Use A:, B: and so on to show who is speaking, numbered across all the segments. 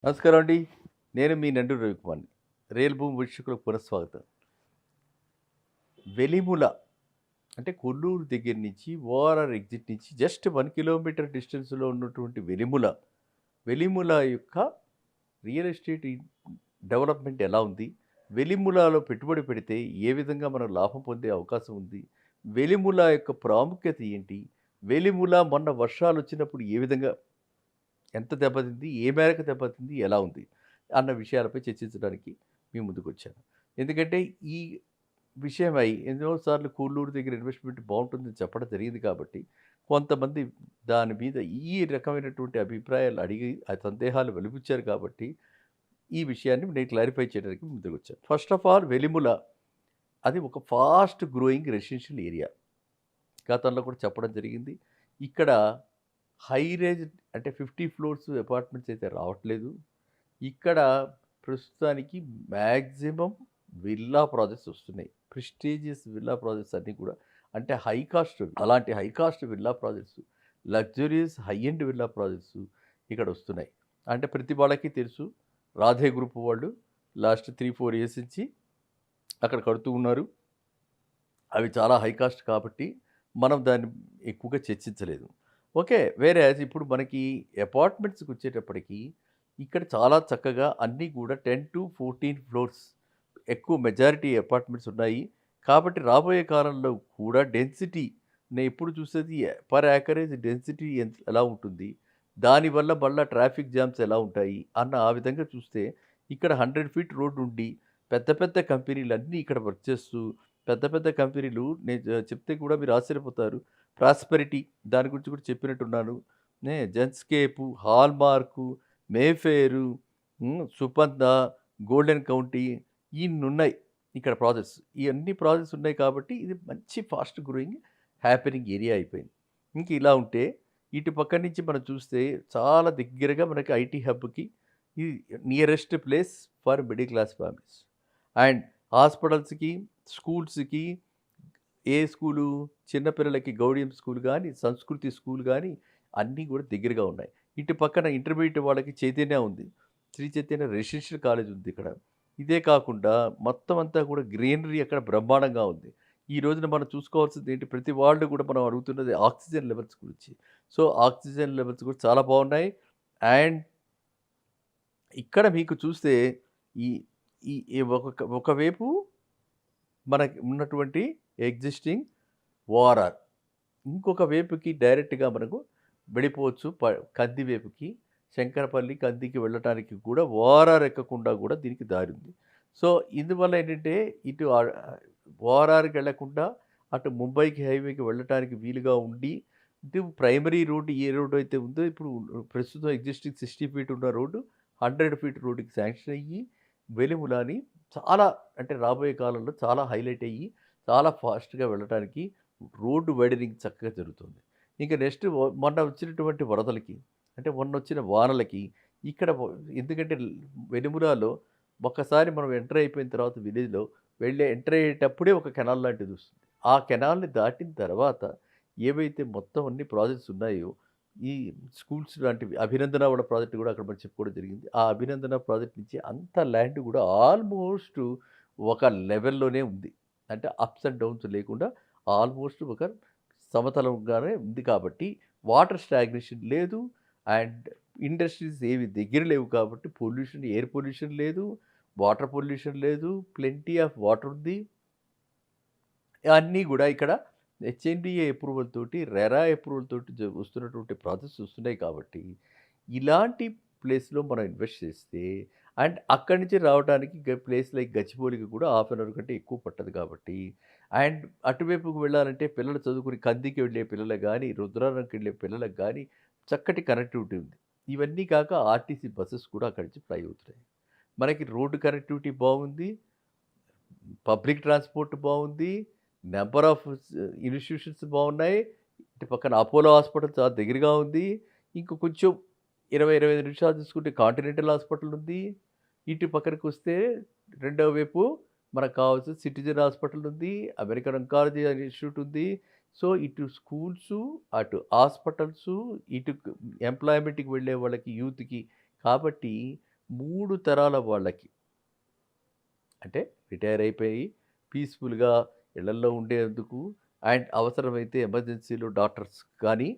A: నమస్కారం అండి. నేను మీ నండూరి రవికుమార్‌ని. రియల్ భూమి వీక్షకులకు పునఃస్వాగతం. వెలిముల అంటే కొల్లూరు దగ్గర నుంచి ఓఆర్ఆర్ ఎగ్జిట్ నుంచి జస్ట్ 1 కిలోమీటర్ డిస్టెన్స్‌లో ఉన్నటువంటి వెలిముల. వెలిముల యొక్క రియల్ ఎస్టేట్ డెవలప్‌మెంట్ ఎలా ఉంది? వెలిములలో పెట్టుబడి పెడితే ఏ విధంగా మనం లాభం పొందే అవకాశం ఉంది? వెలిముల యొక్క ప్రాముఖ్యత ఏంటి? వెలిముల మొన్న వర్షాలొచ్చినప్పుడు ఏ విధంగా ఎంత దెబ్బతింది? ఏ మేరకు దెబ్బతింది? ఎలా ఉంది? అన్న విషయాలపై చర్చించడానికి మీ ముందుకొచ్చాను. ఎందుకంటే ఈ విషయమై ఎన్నో సార్లు కొల్లూరు దగ్గర ఇన్వెస్ట్‌మెంట్ బావుంటుందని చెప్పడం జరిగింది కాబట్టి, కొంతమంది దాని మీద ఈ రకమైనటువంటి అభిప్రాయాలు అడిగి, ఆ సందేహాలు వెలిబుచ్చారు కాబట్టి, ఈ విషయాన్ని నేను క్లారిఫై చేయడానికి ముందుకొచ్చాను. ఫస్ట్ ఆఫ్ ఆల్ వెలిముల అది ఒక ఫాస్ట్ గ్రోయింగ్ రెసిడెన్షియల్ ఏరియా. గతంలో కూడా చెప్పడం జరిగింది. ఇక్కడ హై రేజ్ అంటే 50 ఫ్లోర్స్ అపార్ట్మెంట్స్ అయితే రావట్లేదు. ఇక్కడ ప్రస్తుతానికి మాక్సిమం విల్లా ప్రాజెక్ట్స్ వస్తున్నాయి. ప్రెస్టీజియస్ విల్లా ప్రాజెక్ట్స్ అన్నీ కూడా అంటే హై కాస్ట్ అలాంటి high cost villa projects, luxurious high end villa projects ఇక్కడ వస్తున్నాయి. అంటే ప్రతి వాళ్ళకి తెలుసు రాధే గ్రూప్ వాళ్ళు లాస్ట్ 3, 4 ఇయర్స్ నుంచి అక్కడ కడుతూ ఉన్నారు. అవి చాలా హై కాస్ట్ కాబట్టి మనం దాన్ని ఎక్కువగా చర్చించలేదు. ఓకే. వేరేయాజ్ ఇప్పుడు మనకి అపార్ట్మెంట్స్‌కొచ్చేటప్పటికి ఇక్కడ చాలా చక్కగా అన్నీ కూడా 10-14 ఫ్లోర్స్ ఎక్కువ మెజారిటీ అపార్ట్మెంట్స్ ఉన్నాయి. కాబట్టి రాబోయే కాలంలో కూడా డెన్సిటీ నేను ఎప్పుడు చూసేది పర్ యాకరేజ్ డెన్సిటీ ఎలా ఉంటుంది? దానివల్ల మళ్ళా ట్రాఫిక్ జామ్స్ ఎలా ఉంటాయి? అన్న ఆ విధంగా చూస్తే ఇక్కడ 100 ఫీట్ రోడ్ ఉండి పెద్ద పెద్ద కంపెనీలన్నీ ఇక్కడ వర్క్ చేస్తూ పెద్ద పెద్ద కంపెనీలు నేను చెప్తే కూడా మీరు ఆశ్చర్యపోతారు. ప్రాస్పెరిటీ దాని గురించి కూడా చెప్పినట్టున్నాను. జెన్స్కేపు, హాల్మార్కు, మేఫెయిరు, సుపంద, గోల్డెన్ కౌంటీ ఇన్నున్నాయి ఇక్కడ ప్రాజెక్ట్స్. ఇయన్నీ ప్రాజెక్ట్స్ ఉన్నాయి కాబట్టి ఇది మంచి ఫాస్ట్ గ్రోయింగ్ హ్యాపెనింగ్ ఏరియా అయిపోయింది. ఇంక ఇలా ఉంటే ఇటు పక్క నుంచి మనం చూస్తే చాలా దగ్గరగా మనకి ఐటీ హబ్‌కి ఇది nearest place for middle class families. And హాస్పిటల్స్‌కి, స్కూల్స్‌కి ఏ స్కూలు చిన్న పిల్లలకి గౌడియం స్కూల్ గానీ, సంస్కృతి స్కూల్ గానీ అన్నీ కూడా దగ్గరగా ఉన్నాయి. ఇటు పక్కన ఇంటర్మీడియేట్ వాళ్ళకి చైతన్య ఉంది. శ్రీ చైతన్య రెసిడెన్షియల్ కాలేజ్ ఉంది ఇక్కడ. ఇదే కాకుండా మొత్తం అంతా కూడా గ్రీనరీ అక్కడ బ్రహ్మాండంగా ఉంది. ఈ రోజున మనం చూసుకోవాల్సింది ఏంటి ప్రతి వాళ్ళు కూడా మనం అడుగుతున్నది ఆక్సిజన్ లెవెల్స్ గురించి. సో, ఆక్సిజన్ లెవెల్స్ కూడా చాలా బాగున్నాయి. అండ్ ఇక్కడ మీకు చూస్తే ఈ ఈ ఈ ఒకవైపు మనకి ఉన్నటువంటి ఎగ్జిస్టింగ్ ఓఆర్ఆర్. ఇంకొక వైపుకి డైరెక్ట్‌గా మనకు వెళ్ళిపోవచ్చు. కంది వైపుకి, శంకరపల్లి, కందికి వెళ్ళటానికి కూడా ఓఆర్ఆర్ ఎక్కకుండా కూడా దీనికి దారుంది. సో, ఇందువల్ల ఏంటంటే ఇటు ఓఆర్ఆర్‌కి వెళ్ళకుండా అటు ముంబైకి హైవేకి వెళ్ళటానికి వీలుగా ఉండి, ఇటు ప్రైమరీ రోడ్ ఏ రోడ్ అయితే ఉందో ఇప్పుడు ప్రస్తుతం ఎగ్జిస్టింగ్ 60 ఫీట్ ఉన్న రోడ్డు 100 ఫీట్ రోడ్డుకి శాంక్షన్ అయ్యి, వెలిములాని చాలా అంటే రాబోయే కాలంలో చాలా హైలైట్ అయ్యి, చాలా ఫాస్ట్‌గా వెళ్ళటానికి రోడ్డు వైడనింగ్ చక్కగా జరుగుతుంది. ఇంక నెక్స్ట్ మొన్న వచ్చినటువంటి వరదలకి, అంటే మొన్నొచ్చిన వానలకి ఇక్కడ ఎందుకంటే వెలుమురాలో ఒక్కసారి మనం ఎంటర్ అయిపోయిన తర్వాత విలేజ్‌లో ఎంటర్ అయ్యేటప్పుడే ఒక కెనాల్ లాంటిది వస్తుంది. ఆ కెనాల్‌ని దాటిన తర్వాత ఏవైతే మొత్తం అన్ని ప్రాజెక్ట్స్ ఉన్నాయో, ఈ స్కూల్స్ లాంటివి అభినందన వాళ్ళ ప్రాజెక్ట్ కూడా అక్కడ మనం చెప్పుకోవడం జరిగింది. ఆ అభినందన ప్రాజెక్ట్ నుంచి అంత ల్యాండ్ కూడా ఆల్మోస్ట్ ఒక లెవెల్‌లోనే ఉంది. అంటే అప్స్ అండ్ డౌన్స్ లేకుండా ఆల్మోస్ట్ ఒక సమతలంగానే ఉంది కాబట్టి వాటర్ స్టాగ్నేషన్ లేదు. అండ్ ఇండస్ట్రీస్ ఏవి దగ్గర లేవు కాబట్టి పొల్యూషన్ ఎయిర్ పొల్యూషన్ లేదు. వాటర్ పొల్యూషన్ లేదు. ప్లెంటీ ఆఫ్ వాటర్ ఉంది. అన్నీ గూడా ఇక్కడ హెచ్ఎండిఏ అప్రూవల్ తోటి, రెరా అప్రూవల్ తోటి వస్తున్నటువంటి ప్రాసెస్ వస్తున్నాయి కాబట్టి, ఇలాంటి ప్లేస్‌లో మనం ఇన్వెస్ట్ చేస్తే అండ్ అక్కడి నుంచి రావడానికి ప్లేస్ లైక్ గచ్చిబౌలికి కూడా హాఫ్ అన్ అవర్ కంటే ఎక్కువ పట్టదు కాబట్టి, అండ్ అటువైపుకి వెళ్ళాలంటే పిల్లలు చదువుకుని కందికి వెళ్ళే పిల్లలకు గానీ, రుద్రారంకి వెళ్ళే పిల్లలకు గానీ చక్కటి కనెక్టివిటీ ఉంది. ఇవన్నీ కాక ఆర్టీసీ బసెస్ కూడా అక్కడి నుంచి ఫ్లై అవుతున్నాయి. మనకి రోడ్డు కనెక్టివిటీ బాగుంది. పబ్లిక్ ట్రాన్స్‌పోర్ట్ బావుంది. నంబర్ ఆఫ్ ఇన్‌స్టిట్యూషన్స్ బావున్నాయి. ఇటు పక్కన అపోలో హాస్పిటల్ చాలా దగ్గరగా ఉంది. ఇంక కొంచెం 20, 25 నిమిషాలు చూసుకుంటే కాంటినెంటల్ హాస్పిటల్ ఉంది. ఇటు పక్కనకొస్తే రెండో వైపు మనకు కావాల్సిన సిటిజన్ హాస్పిటల్ ఉంది. అమెరికన్ అంకాలజీ ఇన్‌స్టిట్యూట్ ఉంది. సో, ఇటు స్కూల్సు, అటు హాస్పిటల్సు, ఇటు ఎంప్లాయ్‌మెంట్‌కి వెళ్ళే వాళ్ళకి యూత్‌కి కాబట్టి 3 తరాల వాళ్ళకి అంటే రిటైర్ అయిపోయి పీస్‌ఫుల్‌గా ఇళ్లల్లో ఉండేందుకు అండ్ అవసరమైతే ఎమర్జెన్సీలో డాక్టర్స్ కానీ,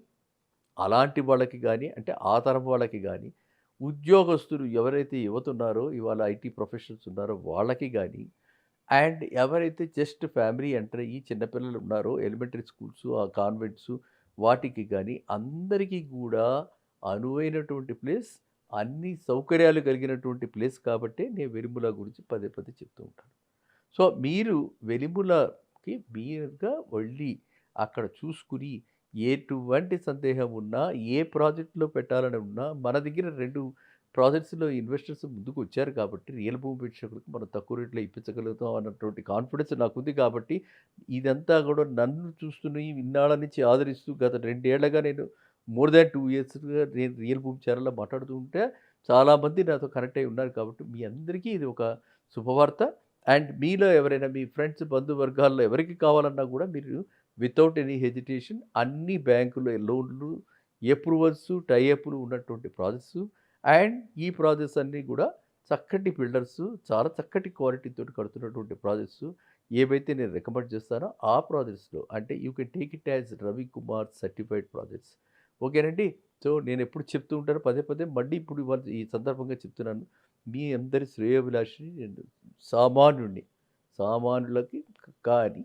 A: అలాంటి వాళ్ళకి గానీ, అంటే ఆ తరం వాళ్ళకి గానీ, ఉద్యోగస్తులు ఎవరైతే యువత ఉన్నారో, ఇవాళ ఐటీ ప్రొఫెషనల్స్ ఉన్నారో వాళ్ళకి గానీ, అండ్ ఎవరైతే జస్ట్ ఫ్యామిలీ ఎంటర్ అయ్యి చిన్న పిల్లలు ఉన్నారో ఎలిమెంటరీ స్కూల్స్, ఆ కాన్వెంట్స్ వాటికి గానీ అందరికీ గూడా అనువైనటువంటి ప్లేస్, అన్ని సౌకర్యాలు కలిగినటువంటి ప్లేస్ కాబట్టే నేను వెలుముల గురించి పదే పదే చెప్తూ ఉంటాను. సో, మీరు వెలుములకి మీరుగా వెళ్ళి అక్కడ చూసుకుని ఎటువంటి సందేహం ఉన్నా, ఏ ప్రాజెక్ట్‌లో పెట్టాలని ఉన్నా మన దగ్గర 2 ప్రాజెక్ట్స్‌లో ఇన్వెస్టర్స్ ముందుకొచ్చారు కాబట్టి రియల్ భూమి ప్రేక్షకులకు మనం తక్కువ రేట్‌లో ఇప్పించగలుగుతాం అన్నటువంటి కాన్ఫిడెన్స్ నాకుంది కాబట్టి, ఇదంతా గూడా నన్ను చూస్తున్న ఇన్నాళ్ళ నుంచి ఆదరిస్తూ గత 2 ఏళ్లుగా నేను మోర్ థాన్ 2 ఇయర్స్‌గా నేను రియల్ భూమి ఛానెల్‌లో మాట్లాడుతూ ఉంటే చాలామంది నాతో కనెక్ట్ అయ్యి ఉన్నారు కాబట్టి, మీ అందరికీ ఇది ఒక శుభవార్త. అండ్ మీలో ఎవరైనా మీ ఫ్రెండ్స్, బంధువర్గాల్లో ఎవరికి కావాలన్నా గూడా మీరు వితౌట్ ఎనీ హెజిటేషన్ అన్ని బ్యాంకులు లోన్‌లు, అప్రూవల్స్, టై అప్‌లు ఉన్నటువంటి ప్రాజెక్ట్స్ అండ్ ఈ ప్రాజెక్ట్స్ అన్నీ గూడా చక్కటి బిల్డర్స్ చాలా చక్కటి క్వాలిటీతోటి కడుతున్నటువంటి ప్రాజెక్ట్స్ ఏవైతే నేను రికమెండ్ చేస్తానో ఆ ప్రాజెక్ట్స్‌లో అంటే you can take it as Ravikumar certified projects. ఓకేనండి. సో, నేనెప్పుడు చెప్తూ ఉంటాను పదే పదే మళ్ళీ ఇప్పుడు ఇవాళ ఈ సందర్భంగా చెప్తున్నాను. మీ అందరి శ్రేయోభిలాషిని నేను సామాన్యుడిని. సామాన్యులకి కానీ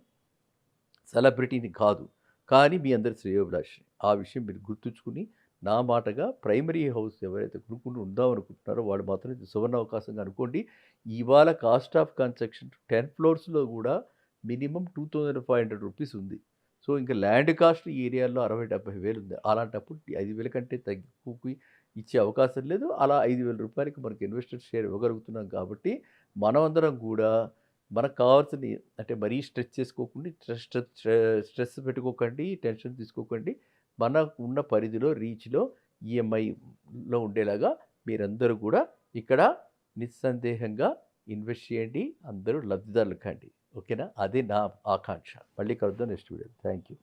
A: సెలబ్రిటీని కాదు. కానీ మీ అందరి శ్రేయోభిలాషిని. ఆ విషయం మీరు గుర్తుంచుకుని, నా మాటగా ప్రైమరీ హౌస్ ఎవరైతే కొనుక్కొని ఉందామనుకుంటున్నారో వాళ్ళు మాత్రం ఇది సువర్ణావకాశంగా అనుకోండి. ఇవాళ కాస్ట్ ఆఫ్ కన్‌స్ట్రక్షన్ 10 ఫ్లోర్స్‌లో గూడా మినిమమ్ రూ. 2500 ఉంది. సో, ఇంక ల్యాండ్ కాస్ట్ ఈ ఏరియాలో 60, 70 వేలు ఉంది. అలాంటప్పుడు 5,000 కంటే తక్కువకి ఇచ్చే అవకాశం లేదు. అలా రూ. 5,000కి మనకి ఇన్వెస్టర్ షేర్ ఇవ్వగలుగుతున్నాం కాబట్టి, మనమందరం గూడా మనకు కావాల్సింది అంటే మరీ స్ట్రెస్ చేసుకోకుండా స్ట్రెస్ పెట్టుకోకండి, టెన్షన్ తీసుకోకండి. మనకు ఉన్న పరిధిలో, రీచ్‌లో ఈఎంఐలో ఉండేలాగా మీరందరూ కూడా ఇక్కడ నిస్సందేహంగా ఇన్వెస్ట్ చేయండి. అందరూ లబ్ధిదారులు కండి. ఓకేనా? అదే నా ఆకాంక్ష. మళ్ళీ కలుద్దాం నెక్స్ట్ వీడియో. Thank you.